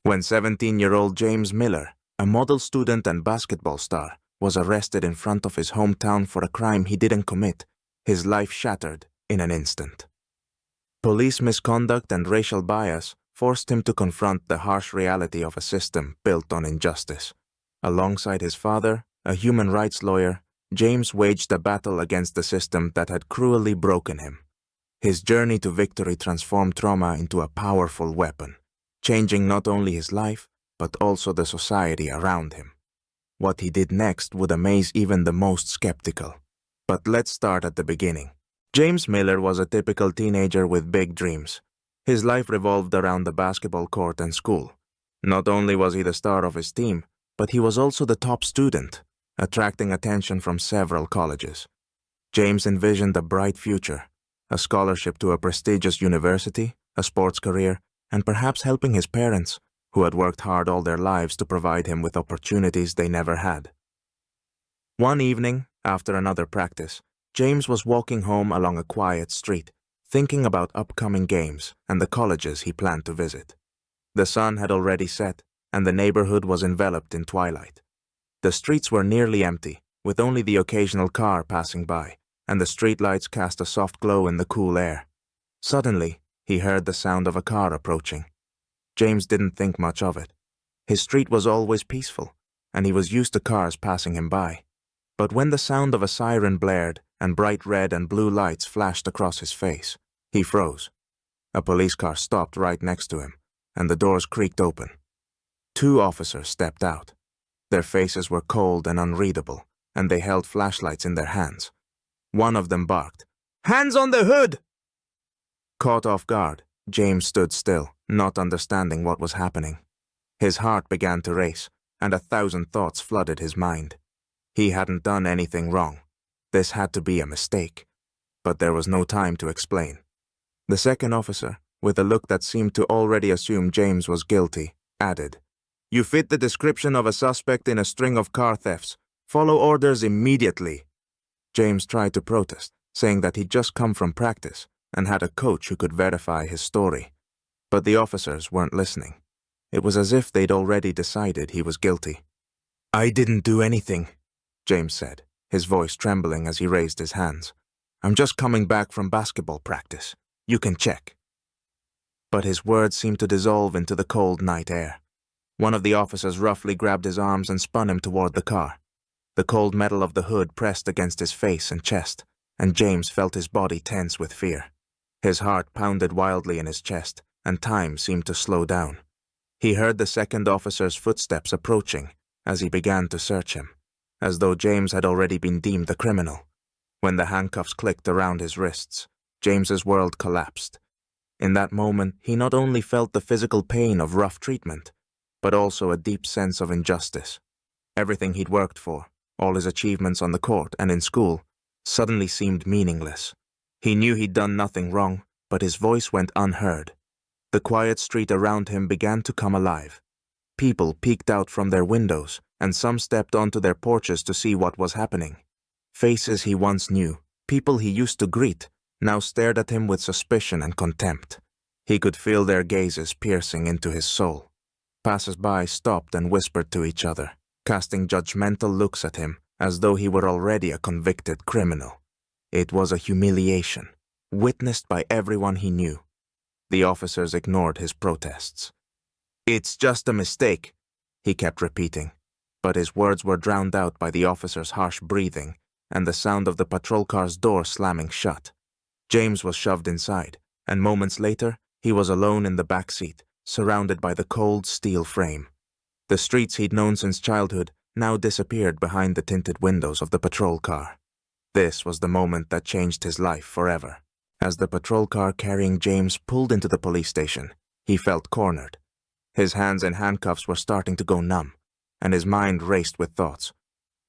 When 17-year-old James Miller, a model student and basketball star, was arrested in front of his hometown for a crime he didn't commit, his life shattered in an instant. Police misconduct and racial bias forced him to confront the harsh reality of a system built on injustice. Alongside his father, a human rights lawyer, James waged a battle against the system that had cruelly broken him. His journey to victory transformed trauma into a powerful weapon, changing not only his life, but also the society around him. What he did next would amaze even the most skeptical. But let's start at the beginning. James Miller was a typical teenager with big dreams. His life revolved around the basketball court and school. Not only was he the star of his team, but he was also the top student, attracting attention from several colleges. James envisioned a bright future, a scholarship to a prestigious university, a sports career, and perhaps helping his parents, who had worked hard all their lives to provide him with opportunities they never had. One evening, after another practice, James was walking home along a quiet street, thinking about upcoming games and the colleges he planned to visit. The sun had already set, and the neighborhood was enveloped in twilight. The streets were nearly empty, with only the occasional car passing by, and the streetlights cast a soft glow in the cool air. Suddenly, he heard the sound of a car approaching. James didn't think much of it. His street was always peaceful, and he was used to cars passing him by. But when the sound of a siren blared and bright red and blue lights flashed across his face, he froze. A police car stopped right next to him, and the doors creaked open. 2 officers stepped out. Their faces were cold and unreadable, and they held flashlights in their hands. One of them barked, "Hands on the hood!" Caught off guard, James stood still, not understanding what was happening. His heart began to race, and 1,000 thoughts flooded his mind. He hadn't done anything wrong. This had to be a mistake. But there was no time to explain. The second officer, with a look that seemed to already assume James was guilty, added, "You fit the description of a suspect in a string of car thefts. Follow orders immediately." James tried to protest, saying that he'd just come from practice and had a coach who could verify his story. But the officers weren't listening. It was as if they'd already decided he was guilty. "I didn't do anything," James said, his voice trembling as he raised his hands. "I'm just coming back from basketball practice. You can check." But his words seemed to dissolve into the cold night air. One of the officers roughly grabbed his arms and spun him toward the car. The cold metal of the hood pressed against his face and chest, and James felt his body tense with fear. His heart pounded wildly in his chest, and time seemed to slow down. He heard the second officer's footsteps approaching as he began to search him, as though James had already been deemed a criminal. When the handcuffs clicked around his wrists, James's world collapsed. In that moment, he not only felt the physical pain of rough treatment, but also a deep sense of injustice. Everything he'd worked for, all his achievements on the court and in school, suddenly seemed meaningless. He knew he'd done nothing wrong, but his voice went unheard. The quiet street around him began to come alive. People peeked out from their windows, and some stepped onto their porches to see what was happening. Faces he once knew, people he used to greet, now stared at him with suspicion and contempt. He could feel their gazes piercing into his soul. Passers-by stopped and whispered to each other, casting judgmental looks at him as though he were already a convicted criminal. It was a humiliation, witnessed by everyone he knew. The officers ignored his protests. "It's just a mistake," he kept repeating, but his words were drowned out by the officer's harsh breathing and the sound of the patrol car's door slamming shut. James was shoved inside, and moments later, he was alone in the back seat, surrounded by the cold steel frame. The streets he'd known since childhood now disappeared behind the tinted windows of the patrol car. This was the moment that changed his life forever. As the patrol car carrying James pulled into the police station, he felt cornered. His hands in handcuffs were starting to go numb, and his mind raced with thoughts.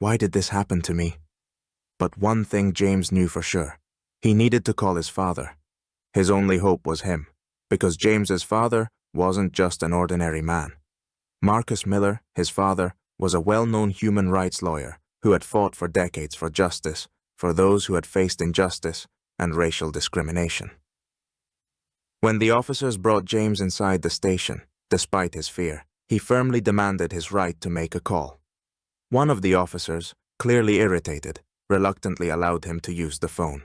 Why did this happen to me? But one thing James knew for sure. He needed to call his father. His only hope was him, because James's father wasn't just an ordinary man. Marcus Miller, his father, was a well-known human rights lawyer who had fought for decades for justice, for those who had faced injustice and racial discrimination. When the officers brought James inside the station, Despite his fear, he firmly demanded his right to make a call. One of the officers, clearly irritated, reluctantly allowed him to use the phone.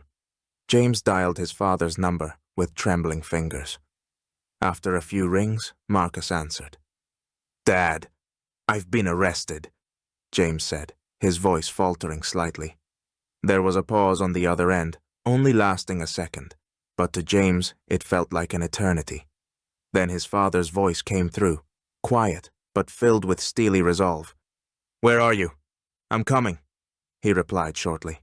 James dialed his father's number with trembling fingers. After a few rings, Marcus answered. "Dad, I've been arrested," James said, his voice faltering slightly. There was a pause on the other end, only lasting a second, but to James it felt like an eternity. Then his father's voice came through, quiet but filled with steely resolve. "Where are you?" "I'm coming," he replied shortly.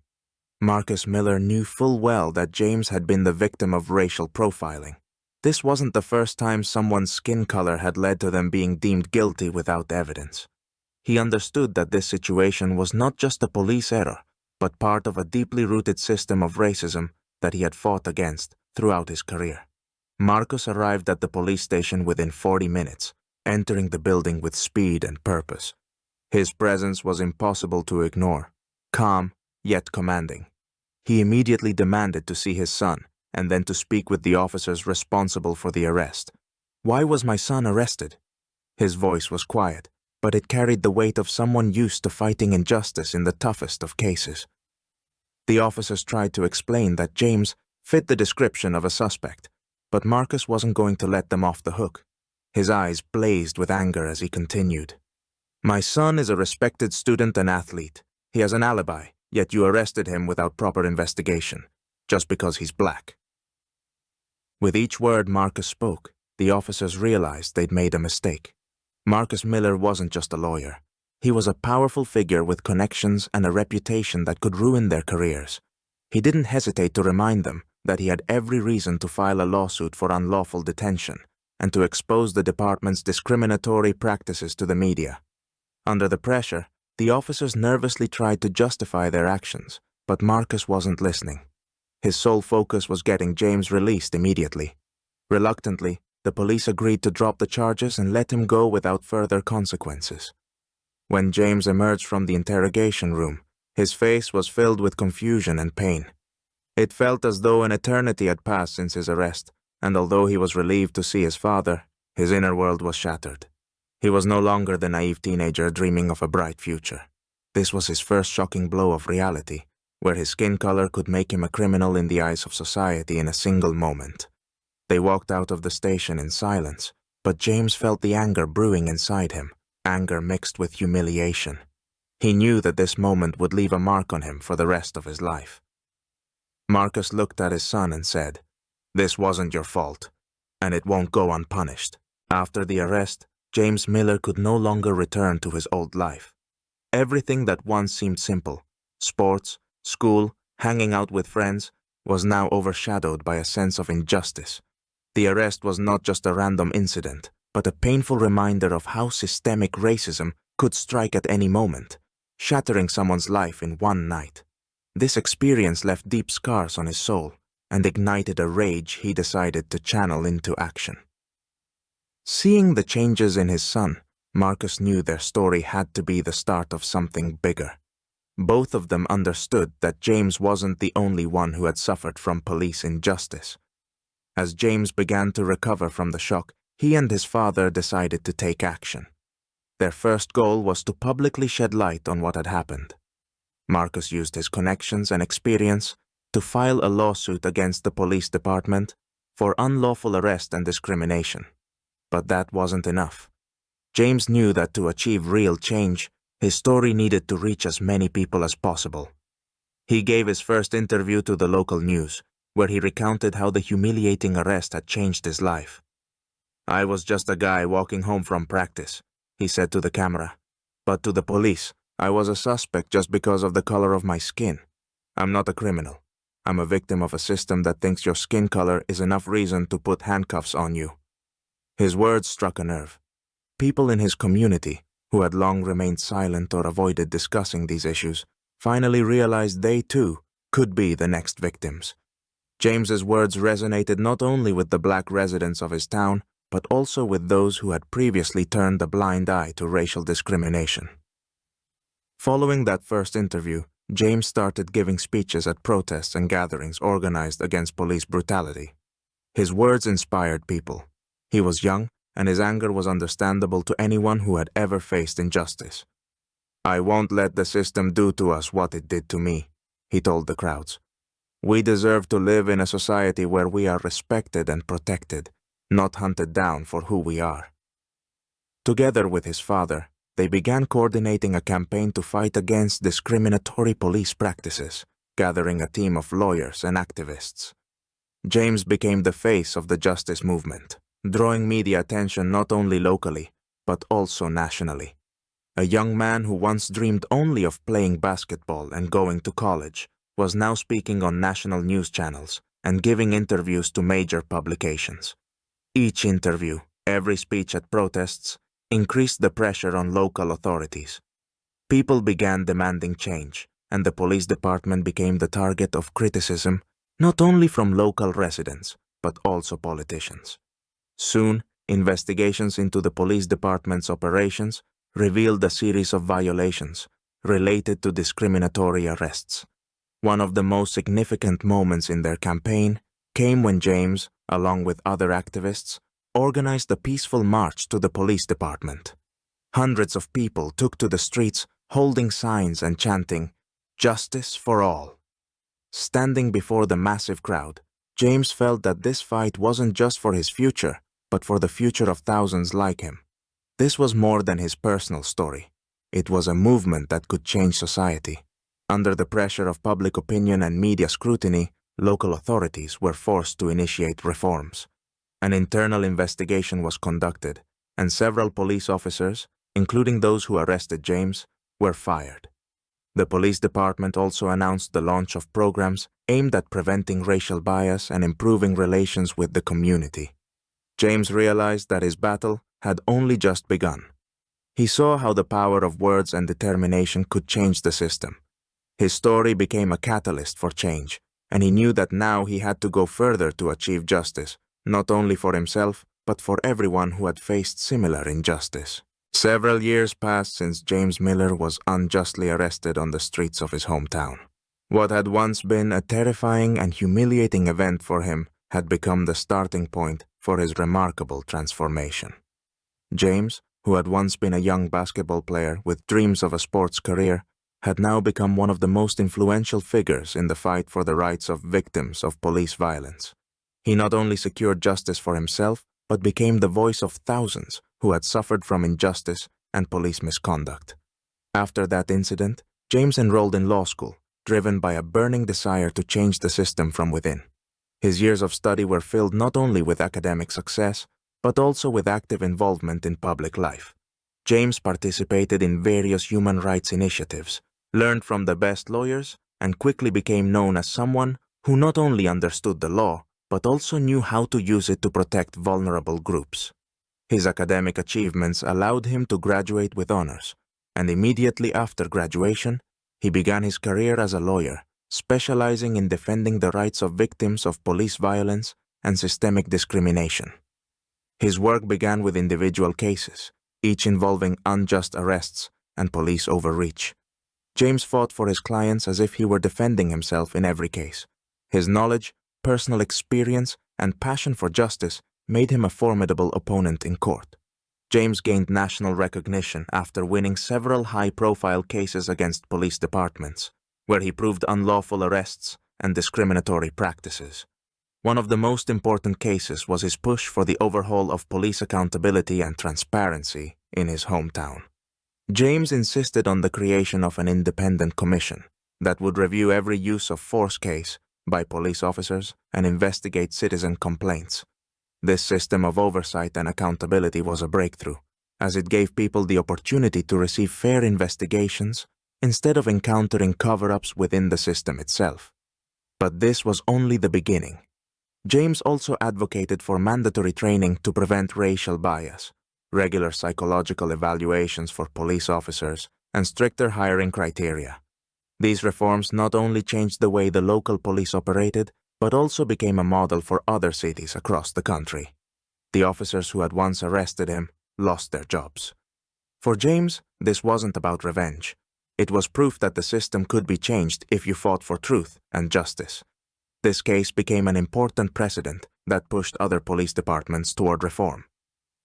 Marcus Miller knew full well that James had been the victim of racial profiling. This wasn't the first time someone's skin color had led to them being deemed guilty without evidence. He understood that this situation was not just a police error, but part of a deeply rooted system of racism that he had fought against throughout his career. Marcus arrived at the police station within 40 minutes, entering the building with speed and purpose. His presence was impossible to ignore, calm yet commanding. He immediately demanded to see his son and then to speak with the officers responsible for the arrest. "Why was my son arrested?" His voice was quiet, but it carried the weight of someone used to fighting injustice in the toughest of cases. The officers tried to explain that James fit the description of a suspect, but Marcus wasn't going to let them off the hook. His eyes blazed with anger as he continued. "My son is a respected student and athlete. He has an alibi, yet you arrested him without proper investigation, just because he's black." With each word Marcus spoke, the officers realized they'd made a mistake. Marcus Miller wasn't just a lawyer. He was a powerful figure with connections and a reputation that could ruin their careers. He didn't hesitate to remind them that he had every reason to file a lawsuit for unlawful detention and to expose the department's discriminatory practices to the media. Under the pressure, the officers nervously tried to justify their actions, but Marcus wasn't listening. His sole focus was getting James released immediately. Reluctantly, the police agreed to drop the charges and let him go without further consequences. When James emerged from the interrogation room, his face was filled with confusion and pain. It felt as though an eternity had passed since his arrest, and although he was relieved to see his father, his inner world was shattered. He was no longer the naive teenager dreaming of a bright future. This was his first shocking blow of reality, where his skin color could make him a criminal in the eyes of society in a single moment. They walked out of the station in silence, but James felt the anger brewing inside him, anger mixed with humiliation. He knew that this moment would leave a mark on him for the rest of his life. Marcus looked at his son and said, "This wasn't your fault, and it won't go unpunished." After the arrest, James Miller could no longer return to his old life. Everything that once seemed simple, sports, school, hanging out with friends, was now overshadowed by a sense of injustice. The arrest was not just a random incident, but a painful reminder of how systemic racism could strike at any moment, shattering someone's life in one night. This experience left deep scars on his soul and ignited a rage he decided to channel into action. Seeing the changes in his son, Marcus knew their story had to be the start of something bigger. Both of them understood that James wasn't the only one who had suffered from police injustice. As James began to recover from the shock, he and his father decided to take action. Their first goal was to publicly shed light on what had happened. Marcus used his connections and experience to file a lawsuit against the police department for unlawful arrest and discrimination. But that wasn't enough. James knew that to achieve real change, his story needed to reach as many people as possible. He gave his first interview to the local news, where he recounted how the humiliating arrest had changed his life. "I was just a guy walking home from practice," he said to the camera. "But to the police, I was a suspect just because of the color of my skin. I'm not a criminal. I'm a victim of a system that thinks your skin color is enough reason to put handcuffs on you." His words struck a nerve. People in his community, who had long remained silent or avoided discussing these issues, finally realized they too could be the next victims. James's words resonated not only with the black residents of his town, but also with those who had previously turned a blind eye to racial discrimination. Following that first interview, James started giving speeches at protests and gatherings organized against police brutality. His words inspired people. He was young and his anger was understandable to anyone who had ever faced injustice. "I won't let the system do to us what it did to me," he told the crowds. "We deserve to live in a society where we are respected and protected, not hunted down for who we are." Together with his father, they began coordinating a campaign to fight against discriminatory police practices, gathering a team of lawyers and activists. James became the face of the justice movement, drawing media attention not only locally, but also nationally. A young man who once dreamed only of playing basketball and going to college was now speaking on national news channels and giving interviews to major publications. Each interview, every speech at protests, increased the pressure on local authorities. People began demanding change, and the police department became the target of criticism not only from local residents, but also politicians. Soon, investigations into the police department's operations revealed a series of violations related to discriminatory arrests. One of the most significant moments in their campaign came when James, along with other activists, organized a peaceful march to the police department. Hundreds of people took to the streets holding signs and chanting, "Justice for all." Standing before the massive crowd, James felt that this fight wasn't just for his future, but for the future of thousands like him. This was more than his personal story. It was a movement that could change society. Under the pressure of public opinion and media scrutiny, local authorities were forced to initiate reforms. An internal investigation was conducted, and several police officers, including those who arrested James, were fired. The police department also announced the launch of programs aimed at preventing racial bias and improving relations with the community. James realized that his battle had only just begun. He saw how the power of words and determination could change the system. His story became a catalyst for change, and he knew that now he had to go further to achieve justice, not only for himself, but for everyone who had faced similar injustice. Several years passed since James Miller was unjustly arrested on the streets of his hometown. What had once been a terrifying and humiliating event for him had become the starting point for his remarkable transformation. James, who had once been a young basketball player with dreams of a sports career, had now become one of the most influential figures in the fight for the rights of victims of police violence. He not only secured justice for himself, but became the voice of thousands who had suffered from injustice and police misconduct. After that incident, James enrolled in law school, driven by a burning desire to change the system from within. His years of study were filled not only with academic success, but also with active involvement in public life. James participated in various human rights initiatives, learned from the best lawyers, and quickly became known as someone who not only understood the law, but also knew how to use it to protect vulnerable groups. His academic achievements allowed him to graduate with honors, and immediately after graduation, he began his career as a lawyer, specializing in defending the rights of victims of police violence and systemic discrimination. His work began with individual cases, each involving unjust arrests and police overreach. James fought for his clients as if he were defending himself in every case. His knowledge, personal experience, and passion for justice made him a formidable opponent in court. James gained national recognition after winning several high-profile cases against police departments, where he proved unlawful arrests and discriminatory practices. One of the most important cases was his push for the overhaul of police accountability and transparency in his hometown. James insisted on the creation of an independent commission that would review every use of force case by police officers and investigate citizen complaints. This system of oversight and accountability was a breakthrough, as it gave people the opportunity to receive fair investigations instead of encountering cover-ups within the system itself. But this was only the beginning. James also advocated for mandatory training to prevent racial bias, regular psychological evaluations for police officers, and stricter hiring criteria. These reforms not only changed the way the local police operated, but also became a model for other cities across the country. The officers who had once arrested him lost their jobs. For James, this wasn't about revenge. It was proof that the system could be changed if you fought for truth and justice. This case became an important precedent that pushed other police departments toward reform.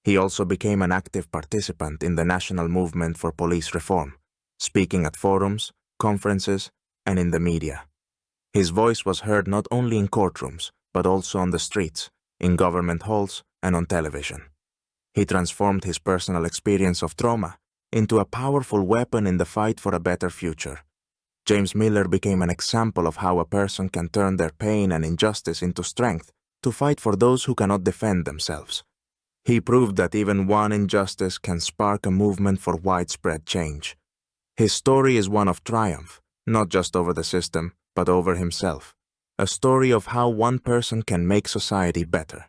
He also became an active participant in the national movement for police reform, speaking at forums, conferences, and in the media. His voice was heard not only in courtrooms, but also on the streets, in government halls, and on television. He transformed his personal experience of trauma into a powerful weapon in the fight for a better future. James Miller became an example of how a person can turn their pain and injustice into strength to fight for those who cannot defend themselves. He proved that even one injustice can spark a movement for widespread change. His story is one of triumph, not just over the system, but over himself. A story of how one person can make society better.